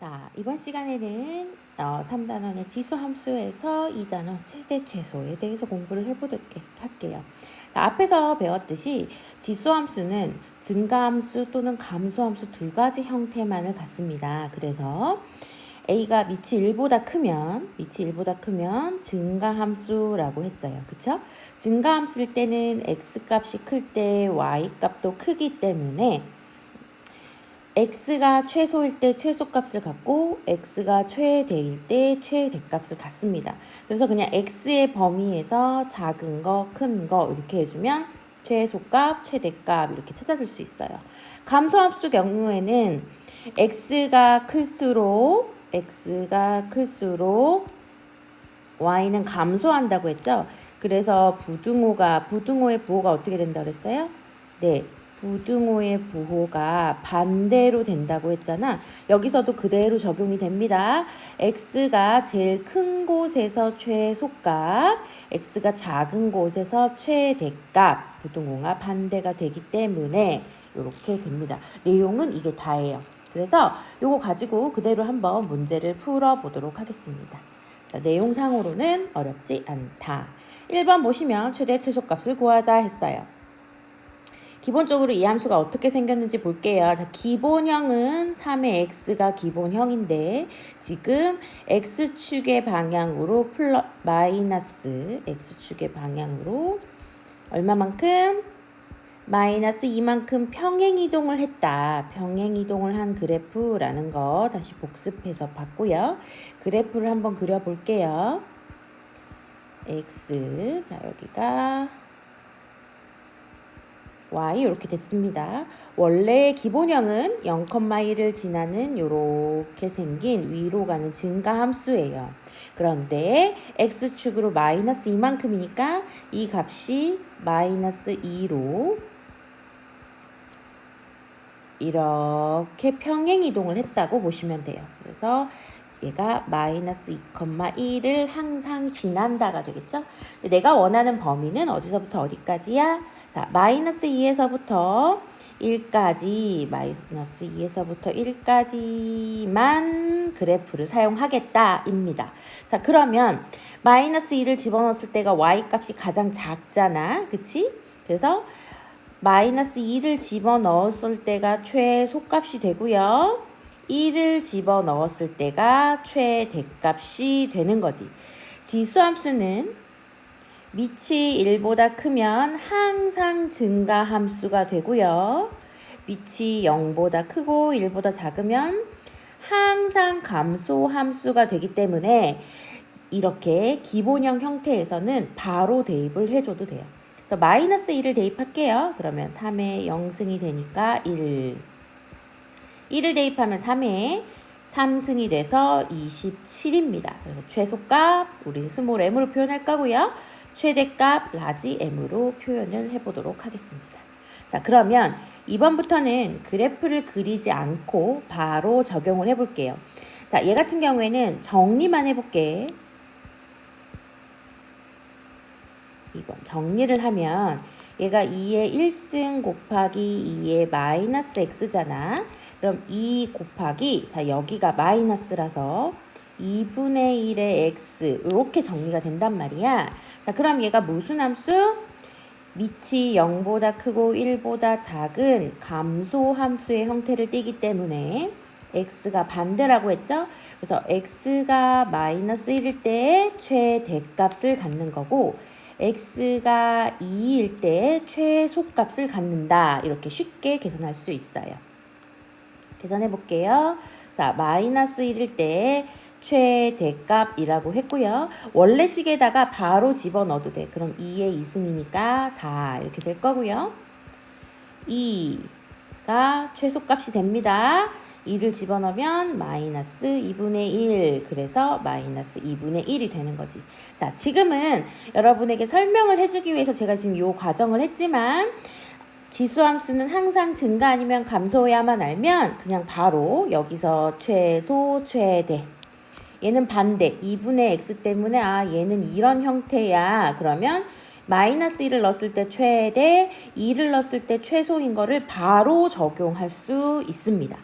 자, 이번 시간에는 3단원의 지수함수에서 2단원 최대 최소에 대해서 공부를 해보도록 할게요. 자, 앞에서 배웠듯이 지수함수는 증가함수 또는 감소함수 두 가지 형태만을 갖습니다. 그래서 A가 밑이 1보다 크면 증가함수라고 했어요. 그쵸? 증가함수일 때는 X값이 클 때 Y값도 크기 때문에 x가 최소일 때 최소값을 갖고 x가 최대일 때 최대값을 갖습니다. 그래서 그냥 x의 범위에서 작은 거, 큰 거 이렇게 해주면 최소값, 최대값 이렇게 찾아줄 수 있어요. 감소함수 경우에는 x가 클수록 y는 감소한다고 했죠. 그래서 부등호의 부호가 어떻게 된다고 그랬어요? 네. 부등호의 부호가 반대로 된다고 했잖아. 여기서도 그대로 적용이 됩니다. x가 제일 큰 곳에서 최소값, x가 작은 곳에서 최대값, 부등호가 반대가 되기 때문에 이렇게 됩니다. 내용은 이게 다예요. 그래서 이거 가지고 그대로 한번 문제를 풀어보도록 하겠습니다. 자, 내용상으로는 어렵지 않다. 1번 보시면 최대 최소값을 구하자 했어요. 기본적으로 이 함수가 어떻게 생겼는지 볼게요. 자, 기본형은 3의 x가 기본형인데 지금 x축의 방향으로 x축의 방향으로 얼마만큼? 마이너스 2만큼 평행이동을 했다. 평행이동을 한 그래프라는 거 다시 복습해서 봤고요. 그래프를 한번 그려볼게요. x, 자 여기가 y 이렇게 됐습니다. 원래 기본형은 0,1을 지나는 이렇게 생긴 위로 가는 증가함수예요. 그런데 x축으로 마이너스 2만큼이니까 이 값이 마이너스 2로 이렇게 평행이동을 했다고 보시면 돼요. 그래서 얘가 마이너스 2,1을 항상 지난다가 되겠죠? 내가 원하는 범위는 어디서부터 어디까지야? 자, 마이너스 2에서부터 1까지, 마이너스 2에서부터 1까지만 그래프를 사용하겠다입니다. 자, 그러면 마이너스 2를 집어넣었을 때가 y값이 가장 작잖아. 그치? 그래서 마이너스 2를 집어넣었을 때가 최소값이 되고요. 1을 집어넣었을 때가 최대값이 되는 거지. 지수함수는 밑이 1보다 크면 항상 증가함수가 되고요. 밑이 0보다 크고 1보다 작으면 항상 감소함수가 되기 때문에 이렇게 기본형 형태에서는 바로 대입을 해줘도 돼요. 그래서 마이너스 1을 대입할게요. 그러면 3의 0승이 되니까 1. 1을 대입하면 3의 3승이 돼서 27입니다. 그래서 최소값 우리 스몰 m으로 표현할 거고요. 최대값 라지 m으로 표현을 해보도록 하겠습니다. 자, 그러면 이번부터는 그래프를 그리지 않고 바로 적용을 해볼게요. 자, 얘 같은 경우에는 정리만 해볼게. 2번 정리를 하면 얘가 2의 1승 곱하기 2의 마이너스 x잖아. 그럼 2 곱하기, 자 여기가 마이너스라서 2분의 1의 x 이렇게 정리가 된단 말이야. 자, 그럼 얘가 무슨 함수? 밑이 0보다 크고 1보다 작은 감소함수의 형태를 띠기 때문에 x가 반대라고 했죠? 그래서 x가 마이너스 1일 때 최대값을 갖는 거고 x가 2일 때 최소값을 갖는다. 이렇게 쉽게 계산할 수 있어요. 계산해 볼게요. 자, 마이너스 1일 때 최대값이라고 했고요. 원래 식에다가 바로 집어넣어도 돼. 그럼 2의 2승이니까 4 이렇게 될 거고요. 2가 최소값이 됩니다. 2를 집어넣으면 마이너스 2분의 1 그래서 마이너스 2분의 1이 되는 거지. 자, 지금은 여러분에게 설명을 해주기 위해서 제가 지금 이 과정을 했지만 지수함수는 항상 증가 아니면 감소해야만 알면 그냥 바로 여기서 최소, 최대 얘는 반대 2분의 x 때문에 아 얘는 이런 형태야. 그러면 마이너스 1을 넣었을 때 최대, 2를 넣었을 때 최소인 거를 바로 적용할 수 있습니다.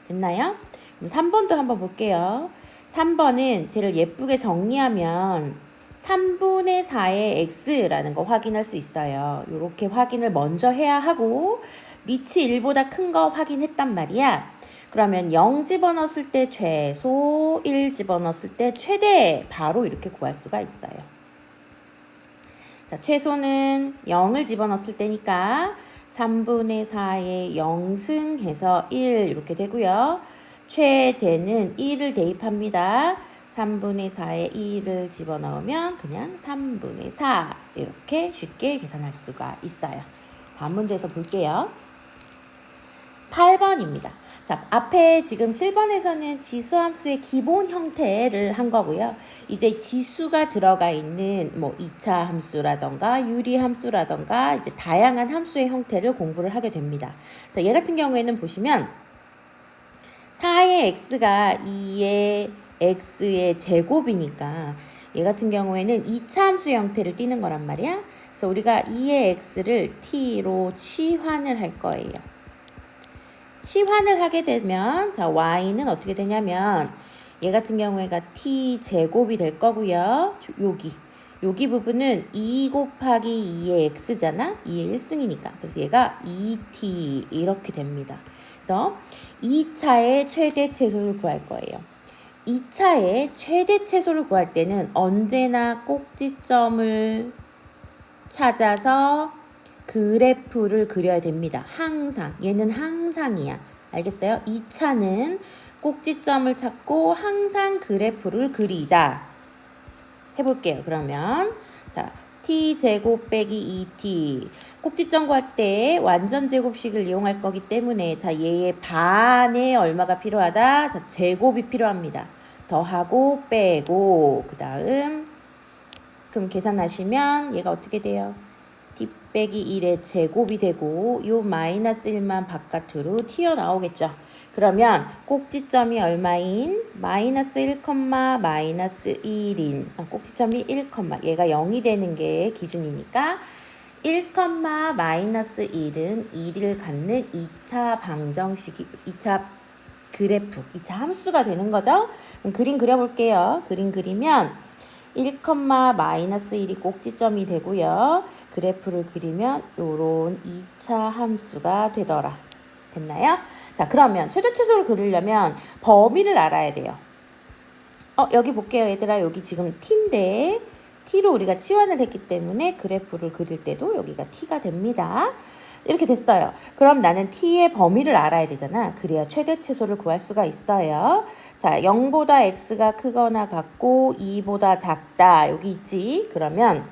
됐나요? 3번도 한번 볼게요. 3번은 쟤를 예쁘게 정리하면 3분의 4의 x라는 거 확인할 수 있어요. 이렇게 확인을 먼저 해야 하고 밑이 1보다 큰 거 확인했단 말이야. 그러면 0 집어넣었을 때 최소, 1 집어넣었을 때 최대 바로 이렇게 구할 수가 있어요. 자, 최소는 0을 집어넣었을 때니까 3분의 4에 0승해서 1 이렇게 되고요. 최대는 1을 대입합니다. 3분의 4에 1을 집어넣으면 그냥 3분의 4 이렇게 쉽게 계산할 수가 있어요. 다음 문제에서 볼게요. 8번입니다. 자, 앞에 지금 7번에서는 지수함수의 기본 형태를 한 거고요. 이제 지수가 들어가 있는 뭐 2차 함수라던가 유리함수라던가 이제 다양한 함수의 형태를 공부를 하게 됩니다. 자, 얘 같은 경우에는 보시면 4의 x가 2의 x의 제곱이니까 얘 같은 경우에는 2차 함수 형태를 띠는 거란 말이야. 그래서 우리가 2의 x를 t로 치환을 할 거예요. 치환을 하게 되면 자 y는 어떻게 되냐면 얘 같은 경우에가 t 제곱이 될 거고요. 여기 부분은 2 곱하기 2의 x잖아. 2의 1승이니까. 그래서 얘가 2t 이렇게 됩니다. 그래서 2차의 최대 최소를 구할 거예요. 2차의 최대 최소를 구할 때는 언제나 꼭지점을 찾아서 그래프를 그려야 됩니다. 항상. 얘는 항상이야. 알겠어요? 2차는 꼭지점을 찾고 항상 그래프를 그리자. 해볼게요. 그러면 자 t제곱 빼기 2t 꼭지점 구할 때 완전 제곱식을 이용할 거기 때문에 자 얘의 반에 얼마가 필요하다? 자 제곱이 필요합니다. 더하고 빼고 그 다음 그럼 계산하시면 얘가 어떻게 돼요? t 빼기 1의 제곱이 되고 요 마이너스 1만 바깥으로 튀어나오겠죠. 그러면 꼭지점이 얼마인? 마이너스 1, 마이너스 1인 꼭지점이 1, 얘가 0이 되는 게 기준이니까 1, 마이너스 1은 1을 갖는 2차 방정식이 2차 그래프, 2차 함수가 되는 거죠. 그럼 그림 그려볼게요. 그림 그리면 1, 마이너스 1이 꼭지점이 되고요. 그래프를 그리면 요런 2차 함수가 되더라. 됐나요? 자, 그러면 최대 최소를 그리려면 범위를 알아야 돼요. 여기 볼게요, 얘들아. 여기 지금 t인데 t로 우리가 치환을 했기 때문에 그래프를 그릴 때도 여기가 t가 됩니다. 이렇게 됐어요. 그럼 나는 t의 범위를 알아야 되잖아. 그래야 최대 최소를 구할 수가 있어요. 자, 0보다 x가 크거나 같고 2보다 작다. 여기 있지? 그러면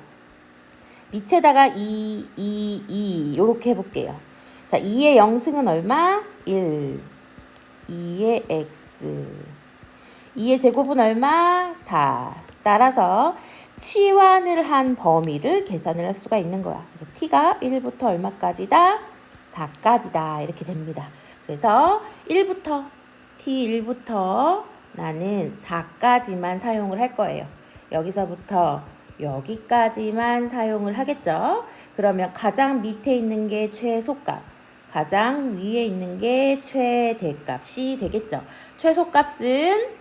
밑에다가 2 이렇게 해볼게요. 자, 2의 0승은 얼마? 1. 2의 x. 2의 제곱은 얼마? 4. 따라서 치환을 한 범위를 계산을 할 수가 있는 거야. 그래서 t가 1부터 얼마까지다? 4까지다. 이렇게 됩니다. 그래서 1부터 t1부터 나는 4까지만 사용을 할 거예요. 여기서부터 여기까지만 사용을 하겠죠. 그러면 가장 밑에 있는 게 최소값, 가장 위에 있는 게 최대값이 되겠죠. 최소값은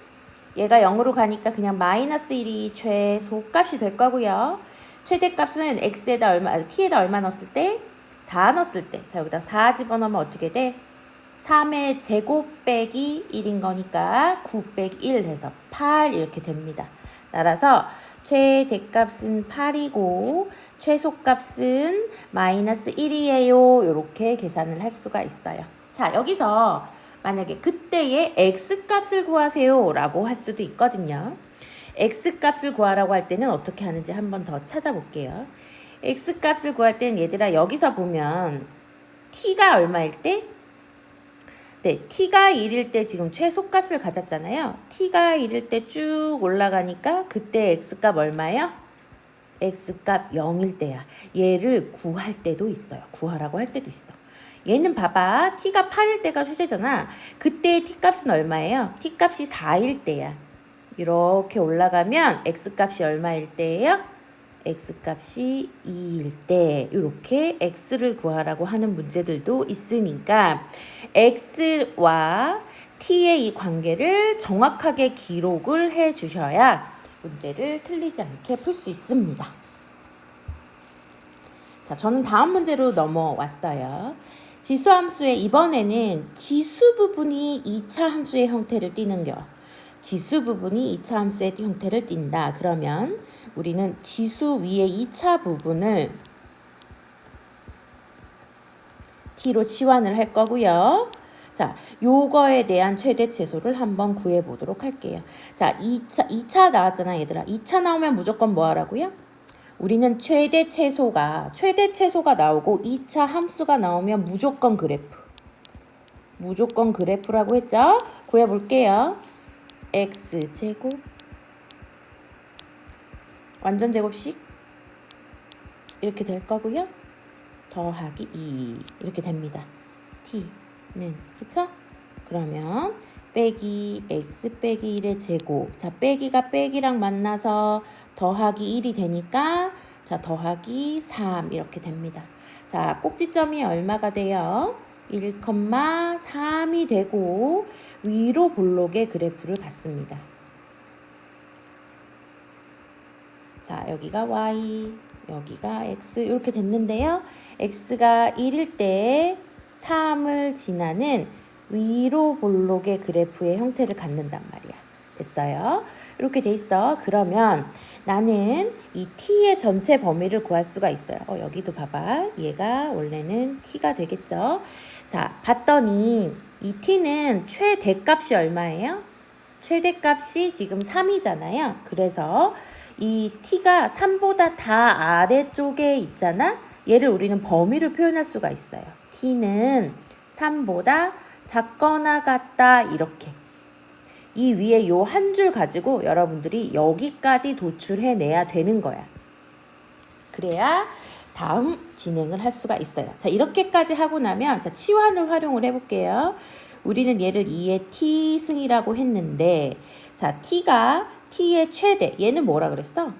얘가 0으로 가니까 그냥 마이너스 1이 최소값이 될 거고요. 최대값은 x에다 얼마, t에다 얼마 넣었을 때? 4 넣었을 때. 자, 여기다 4 집어넣으면 어떻게 돼? 3의 제곱 빼기 1인 거니까 9 빼기 1 해서 8 이렇게 됩니다. 따라서 최대값은 8이고 최소값은 마이너스 1이에요. 이렇게 계산을 할 수가 있어요. 자, 여기서 만약에 그때의 x값을 구하세요 라고 할 수도 있거든요. x값을 구하라고 할 때는 어떻게 하는지 한번 더 찾아볼게요. x값을 구할 때는 얘들아 여기서 보면 t가 얼마일 때? 네, t가 1일 때 지금 최소값을 가졌잖아요. t가 1일 때 쭉 올라가니까 그때 x값 얼마예요? x값 0일 때야. 얘를 구할 때도 있어요. 구하라고 할 때도 있어. 얘는 봐봐. t가 8일 때가 최대잖아. 그때 t값은 얼마예요? t값이 4일 때야. 이렇게 올라가면 x값이 얼마일 때예요? x값이 2일 때 이렇게 x를 구하라고 하는 문제들도 있으니까 x와 t의 이 관계를 정확하게 기록을 해 주셔야 문제를 틀리지 않게 풀 수 있습니다. 자, 저는 다음 문제로 넘어왔어요. 지수함수의 이번에는 지수 부분이 2차 함수의 형태를 띠는겨. 지수 부분이 2차 함수의 형태를 띈다. 그러면 우리는 지수 위에 2차 부분을 t로 치환을 할 거고요. 자, 요거에 대한 최대 최소를 한번 구해 보도록 할게요. 자, 2차 나왔잖아, 얘들아. 2차 나오면 무조건 뭐 하라고요? 우리는 최대 최소가 나오고 2차 함수가 나오면 무조건 그래프. 무조건 그래프라고 했죠? 구해 볼게요. x제곱 완전 제곱식 이렇게 될 거고요. 더하기 2 이렇게 됩니다. t는 그쵸? 그러면 빼기 x 빼기 1의 제곱. 자, 빼기가 빼기랑 만나서 더하기 1이 되니까 자, 더하기 3 이렇게 됩니다. 자, 꼭지점이 얼마가 돼요? 1,3이 되고 위로 볼록의 그래프를 갖습니다. 자, 여기가 y, 여기가 x 이렇게 됐는데요. x가 1일 때 3을 지나는 위로 볼록의 그래프의 형태를 갖는단 말이야. 됐어요? 이렇게 돼 있어. 그러면 나는 이 t의 전체 범위를 구할 수가 있어요. 여기도 봐봐. 얘가 원래는 t가 되겠죠. 자, 봤더니 이 t는 최대값이 얼마예요? 최대값이 지금 3이잖아요. 그래서 이 t가 3보다 다 아래쪽에 있잖아. 얘를 우리는 범위로 표현할 수가 있어요. t는 3보다 작거나 같다 이렇게. 이 위에 요 한 줄 가지고 여러분들이 여기까지 도출해내야 되는 거야. 그래야 다음 진행을 할 수가 있어요. 자, 이렇게까지 하고 나면 자, 치환을 활용을 해볼게요. 우리는 얘를 2의 t승이라고 했는데 자, t가 t의 최대. 얘는 뭐라 그랬어?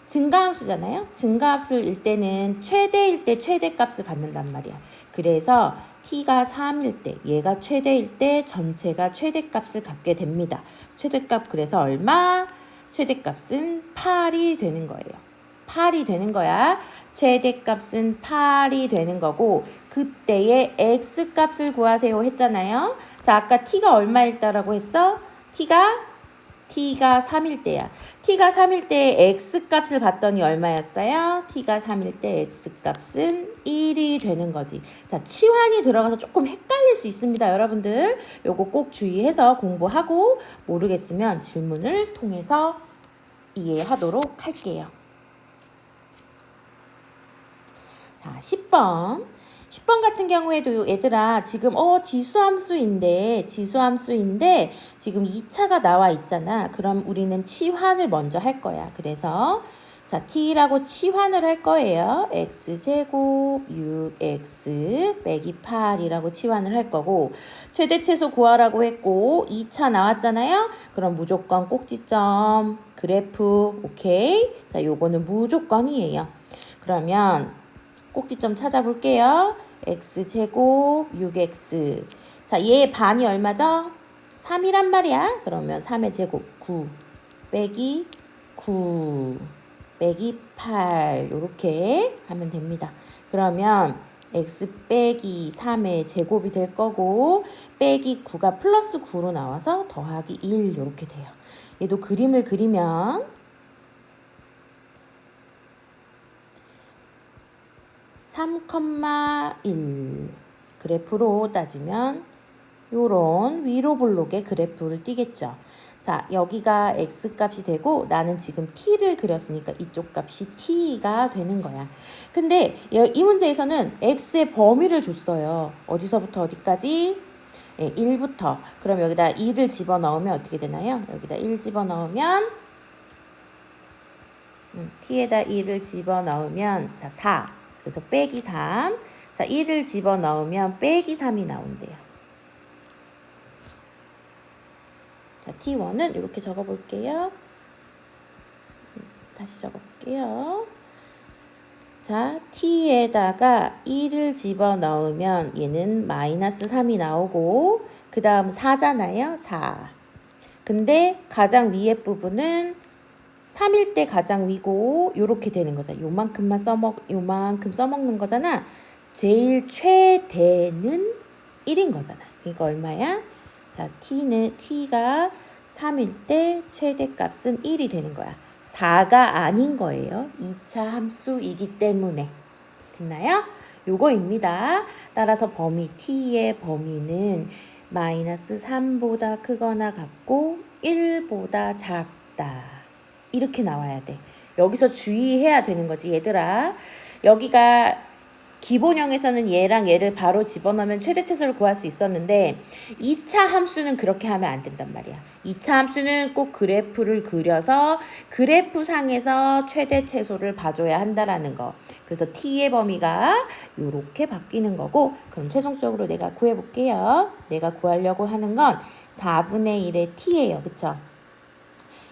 증가함수잖아요. 증가함수일 때는 최대일 때 최대값을 갖는단 말이야. 그래서 t가 3일 때 얘가 최대일 때 전체가 최대값을 갖게 됩니다. 최대값 그래서 얼마? 최대값은 8이 되는 거예요. 8이 되는 거야. 최대값은 8이 되는 거고 그때의 x값을 구하세요 했잖아요. 자, 아까 t가 얼마일 때라고 했어? t가 3일 때야. t가 3일 때의 x값을 봤더니 얼마였어요? t가 3일 때 x값은 1이 되는 거지. 자, 치환이 들어가서 조금 헷갈릴 수 있습니다. 여러분들 요거 꼭 주의해서 공부하고 모르겠으면 질문을 통해서 이해하도록 할게요. 자, 10번. 10번 같은 경우에도 얘들아 지금 지수함수인데 지금 2차가 나와 있잖아. 그럼 우리는 치환을 먼저 할 거야. 그래서 자, t라고 치환을 할 거예요. x제곱 6x 빼기 8이라고 치환을 할 거고 최대최소 구하라고 했고 2차 나왔잖아요. 그럼 무조건 꼭지점 그래프 오케이. 자, 요거는 무조건이에요. 그러면 꼭지점 찾아볼게요. x제곱 6x. 자, 얘의 반이 얼마죠? 3이란 말이야. 그러면 3의 제곱 9 빼기 9 빼기 8 이렇게 하면 됩니다. 그러면 x 빼기 3의 제곱이 될 거고 빼기 9가 플러스 9로 나와서 더하기 1 이렇게 돼요. 얘도 그림을 그리면 3,1 그래프로 따지면 요런 위로 볼록의 그래프를 띄겠죠. 자, 여기가 x값이 되고 나는 지금 t를 그렸으니까 이쪽 값이 t가 되는 거야. 근데 이 문제에서는 x의 범위를 줬어요. 어디서부터 어디까지? 1부터. 그럼 여기다 2를 집어넣으면 어떻게 되나요? 여기다 1 집어넣으면 t에다 2를 집어넣으면 자, 4. 그래서 빼기 3. 자, 1을 집어넣으면 빼기 3이 나온대요. 자, t1은 이렇게 적어볼게요. 다시 적어볼게요. 자, t에다가 1을 집어넣으면 얘는 마이너스 3이 나오고 그 다음 4잖아요. 4. 근데 가장 위에 부분은 3일 때 가장 위고 요렇게 되는 거잖아. 요만큼 써먹는 거잖아. 제일 최대는 1인 거잖아. 이거 얼마야? 자, t가 3일 때 최대값은 1이 되는 거야. 4가 아닌 거예요. 2차 함수이기 때문에. 됐나요? 요거입니다. 따라서 범위 t의 범위는 마이너스 3보다 크거나 같고 1보다 작다. 이렇게 나와야 돼. 여기서 주의해야 되는 거지, 얘들아. 여기가 기본형에서는 얘랑 얘를 바로 집어넣으면 최대 최소를 구할 수 있었는데 2차 함수는 그렇게 하면 안 된단 말이야. 2차 함수는 꼭 그래프를 그려서 그래프 상에서 최대 최소를 봐줘야 한다라는 거. 그래서 t의 범위가 이렇게 바뀌는 거고, 그럼 최종적으로 내가 구해볼게요. 내가 구하려고 하는 건 4분의 1의 t예요. 그쵸?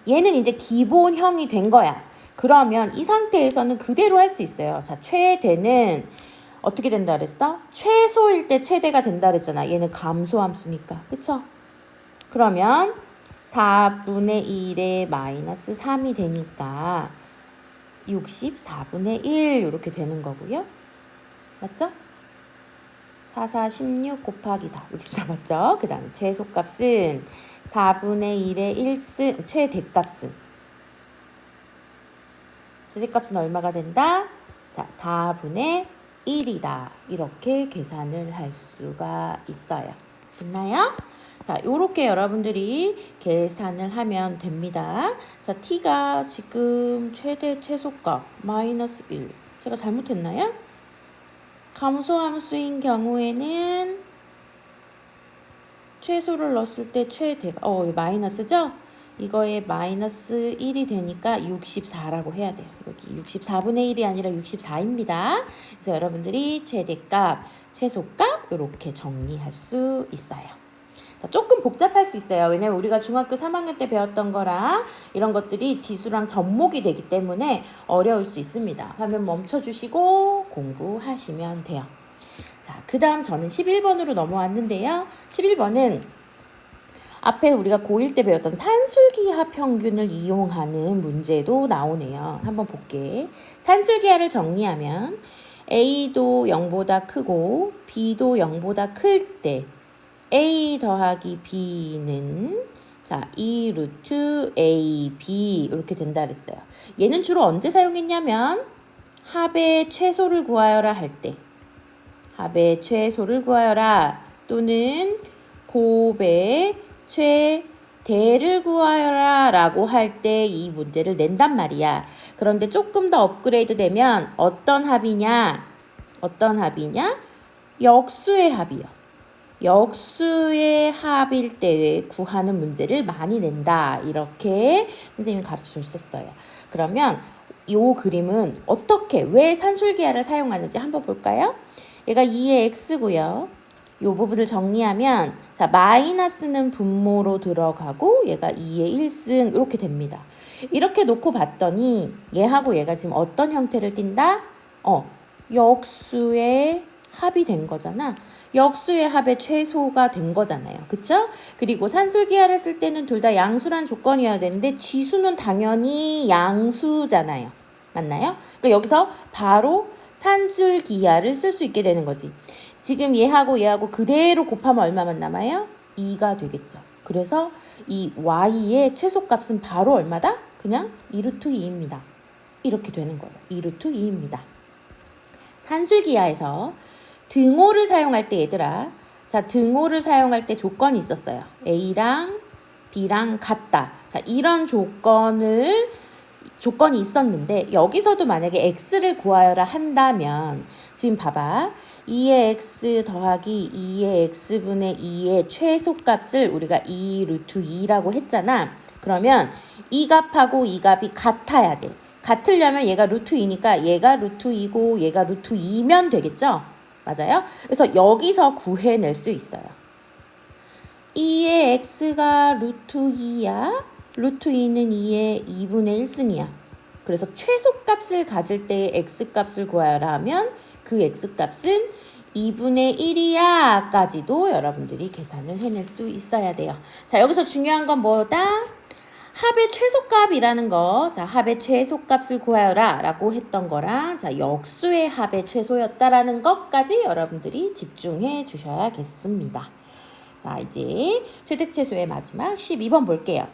얘는 이제 기본형이 된 거야. 그러면 이 상태에서는 그대로 할 수 있어요. 자, 최대는 어떻게 된다 그랬어? 최소일 때 최대가 된다 그랬잖아. 얘는 감소함수니까. 그쵸? 그러면 4분의 1에 마이너스 3이 되니까 64분의 1 이렇게 되는 거고요. 맞죠? 4, 4, 16 곱하기 4, 64 맞죠? 그 다음 최소값은 4분의 1의 1승, 최대값은 얼마가 된다? 자, 4분의 1이다. 이렇게 계산을 할 수가 있어요. 됐나요? 자, 요렇게 여러분들이 계산을 하면 됩니다. 자, t가 지금 최대 최소값 마이너스 1. 제가 잘못했나요? 감소함수인 경우에는 최소를 넣었을 때 최대가 마이너스죠? 이거에 마이너스 1이 되니까 64라고 해야 돼요. 여기 64분의 1이 아니라 64입니다. 그래서 여러분들이 최대값, 최소값 이렇게 정리할 수 있어요. 자, 조금 복잡할 수 있어요. 왜냐면 우리가 중학교 3학년 때 배웠던 거랑 이런 것들이 지수랑 접목이 되기 때문에 어려울 수 있습니다. 화면 멈춰주시고 공부하시면 돼요. 자, 그 다음 저는 11번으로 넘어왔는데요. 11번은 앞에 우리가 고1 때 배웠던 산술기하 평균을 이용하는 문제도 나오네요. 한번 볼게. 산술기하를 정리하면 A도 0보다 크고 B도 0보다 클 때 A 더하기 B는 자, 2 루트 AB 이렇게 된다 그랬어요. 얘는 주로 언제 사용했냐면 합의 최소를 구하여라 할 때, 합의 최소를 구하여라 또는 곱의 최대를 구하여라 라고 할 때 이 문제를 낸단 말이야. 그런데 조금 더 업그레이드 되면 어떤 합이냐? 역수의 합이요. 역수의 합일 때 구하는 문제를 많이 낸다. 이렇게 선생님이 가르쳐 줬었어요. 그러면 이 그림은 왜 산술기하를 사용하는지 한번 볼까요? 얘가 2의 x고요. 이 부분을 정리하면 자, 마이너스는 분모로 들어가고 얘가 2의 1승 이렇게 됩니다. 이렇게 놓고 봤더니 얘하고 얘가 지금 어떤 형태를 띈다? 역수의 합이 된 거잖아. 역수의 합의 최소가 된 거잖아요. 그쵸? 그리고 산술기하를 쓸 때는 둘 다 양수란 조건이어야 되는데 지수는 당연히 양수잖아요. 맞나요? 그러니까 여기서 바로 산술기하를 쓸 수 있게 되는 거지. 지금 얘하고 그대로 곱하면 얼마만 남아요? 2가 되겠죠. 그래서 이 y의 최소값은 바로 얼마다? 그냥 2루트 2입니다. 이렇게 되는 거예요. 2루트 2입니다. 산술기하에서 등호를 사용할 때 얘들아, 자, 등호를 사용할 때 조건이 있었어요. A랑 B랑 같다. 자, 이런 조건이 있었는데 여기서도 만약에 x를 구하여라 한다면 지금 봐봐. 2의 x 더하기 2의 x분의 2의 최소값을 우리가 2 루트 2라고 했잖아. 그러면 이 값하고 이 값이 같아야 돼. 같으려면 얘가 루트 2니까 얘가 루트 2고 얘가 루트 2면 되겠죠? 맞아요? 그래서 여기서 구해낼 수 있어요. 2의 x가 루트 2야. 루트 2는 2의 2분의 1승이야. 그래서 최소값을 가질 때의 x값을 구하여라 하면 그 x값은 2분의 1이야 까지도 여러분들이 계산을 해낼 수 있어야 돼요. 자, 여기서 중요한 건 뭐다? 합의 최소값이라는 거. 자, 합의 최소값을 구하여라 라고 했던 거랑, 자, 역수의 합의 최소였다라는 것까지 여러분들이 집중해 주셔야겠습니다. 자, 이제 최대최소의 마지막 12번 볼게요.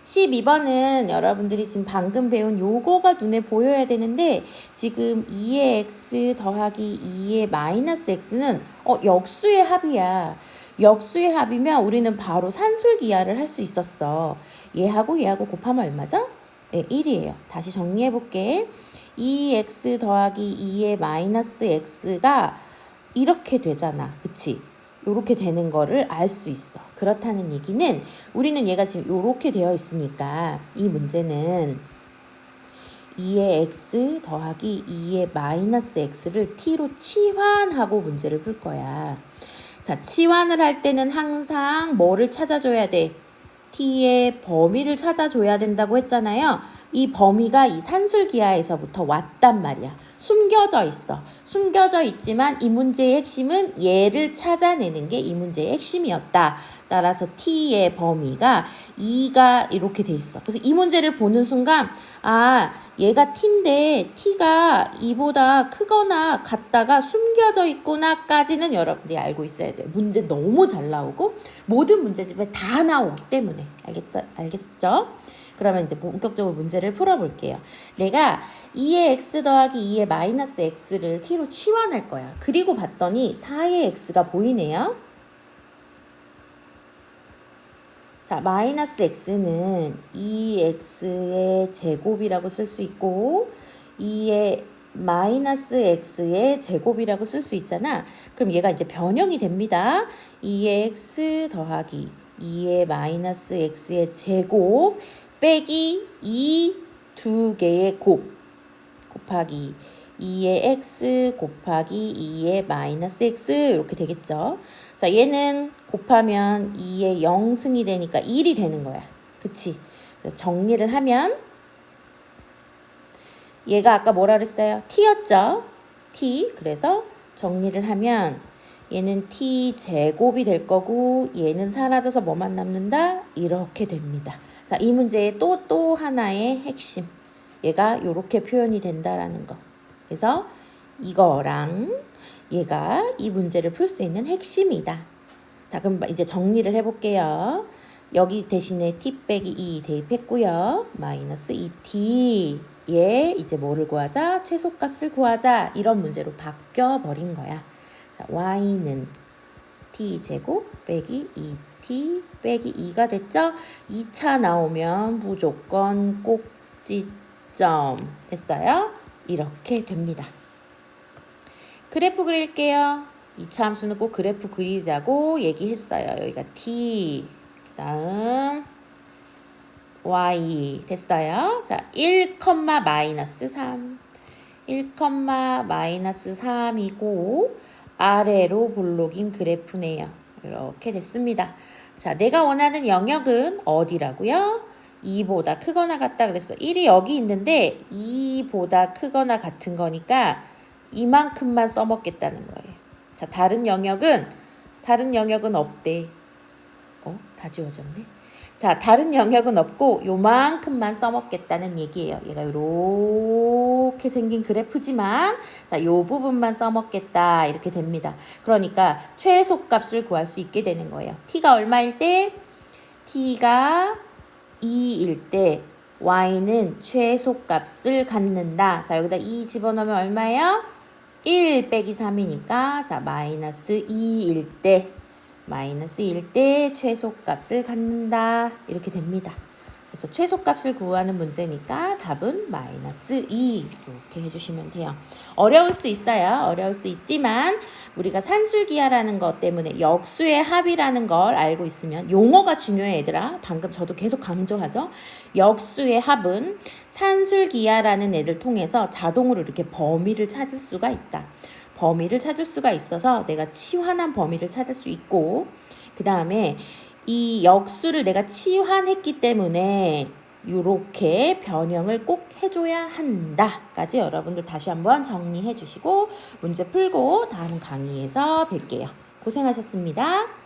12번은 여러분들이 지금 방금 배운 요거가 눈에 보여야 되는데, 지금 2의 x 더하기 2의 마이너스 x는 역수의 합이야. 역수의 합이면 우리는 바로 산술기하를 할 수 있었어. 얘하고 곱하면 얼마죠? 네, 1이에요. 다시 정리해 볼게. 2x 더하기 2의 마이너스 x가 이렇게 되잖아. 그치? 요렇게 되는 거를 알 수 있어. 그렇다는 얘기는 우리는 얘가 지금 요렇게 되어 있으니까 이 문제는 2의 x 더하기 2의 마이너스 x를 t로 치환하고 문제를 풀 거야. 자, 치환을 할 때는 항상 뭐를 찾아줘야 돼? t의 범위를 찾아줘야 된다고 했잖아요. 이 범위가 이 산술기하에서부터 왔단 말이야. 숨겨져 있어. 숨겨져 있지만 이 문제의 핵심은 얘를 찾아내는 게 이 문제의 핵심이었다. 따라서 t의 범위가 2가 이렇게 돼 있어. 그래서 이 문제를 보는 순간 얘가 t인데 t가 2보다 크거나 같다가 숨겨져 있구나까지는 여러분들이 알고 있어야 돼요. 문제 너무 잘 나오고 모든 문제집에 다 나오기 때문에. 알겠죠? 그러면 이제 본격적으로 문제를 풀어볼게요. 내가 2의 x 더하기 2의 마이너스 x를 t로 치환할 거야. 그리고 봤더니 4의 x가 보이네요. 자, 마이너스 x는 2x의 제곱이라고 쓸 수 있고 2의 마이너스 x의 제곱이라고 쓸 수 있잖아. 그럼 얘가 이제 변형이 됩니다. 2의 x 더하기 2의 마이너스 x의 제곱 빼기 2 두 개의 곱하기 2의 x 곱하기 2의 마이너스 x 이렇게 되겠죠. 자, 얘는 곱하면 2의 0승이 되니까 1이 되는 거야. 그치? 그래서 정리를 하면 얘가 아까 뭐라 그랬어요? t였죠? t. 그래서 정리를 하면 얘는 t 제곱이 될 거고 얘는 사라져서 뭐만 남는다? 이렇게 됩니다. 자, 이 문제의 또 하나의 핵심. 얘가 이렇게 표현이 된다라는 거. 그래서 이거랑 얘가 이 문제를 풀 수 있는 핵심이다. 자, 그럼 이제 정리를 해볼게요. 여기 대신에 t 빼기 2 대입했고요. 마이너스 2t. 얘 이제 뭐를 구하자? 최소값을 구하자. 이런 문제로 바뀌어버린 거야. 자, y는 t제곱 빼기 2t 빼기 2가 됐죠? 2차 나오면 무조건 꼭지점 됐어요? 이렇게 됩니다. 그래프 그릴게요. 2차 함수는 꼭 그래프 그리자고 얘기했어요. 여기가 t, 그 다음 y 됐어요. 자, 1, 마이너스 3 1, 마이너스 3이고 아래로 볼록인 그래프네요. 이렇게 됐습니다. 자, 내가 원하는 영역은 어디라고요? 2보다 크거나 같다 그랬어. 1이 여기 있는데 2보다 크거나 같은 거니까 이만큼만 써먹겠다는 거예요. 자, 다른 영역은 없대. 다 지워졌네. 자, 다른 영역은 없고 요만큼만 써먹겠다는 얘기예요. 얘가 이렇게 생긴 그래프지만 자, 요 부분만 써먹겠다 이렇게 됩니다. 그러니까 최소값을 구할 수 있게 되는 거예요. t가 얼마일 때? t가 2일 때 y는 최소값을 갖는다. 자, 여기다 2 집어넣으면 얼마예요? 1 빼기 3이니까 자, 마이너스 2일 때 마이너스 1일 때 최소값을 갖는다. 이렇게 됩니다. 그래서 최소값을 구하는 문제니까 답은 마이너스 2 이렇게 해주시면 돼요. 어려울 수 있어요. 어려울 수 있지만 우리가 산술기하라는 것 때문에 역수의 합이라는 걸 알고 있으면 용어가 중요해 얘들아. 방금 저도 계속 강조하죠. 역수의 합은 산술기하라는 애를 통해서 자동으로 이렇게 범위를 찾을 수가 있다. 범위를 찾을 수가 있어서 내가 치환한 범위를 찾을 수 있고 그 다음에 이 역수를 내가 치환했기 때문에 요렇게 변형을 꼭 해줘야 한다까지 여러분들 다시 한번 정리해 주시고 문제 풀고 다음 강의에서 뵐게요. 고생하셨습니다.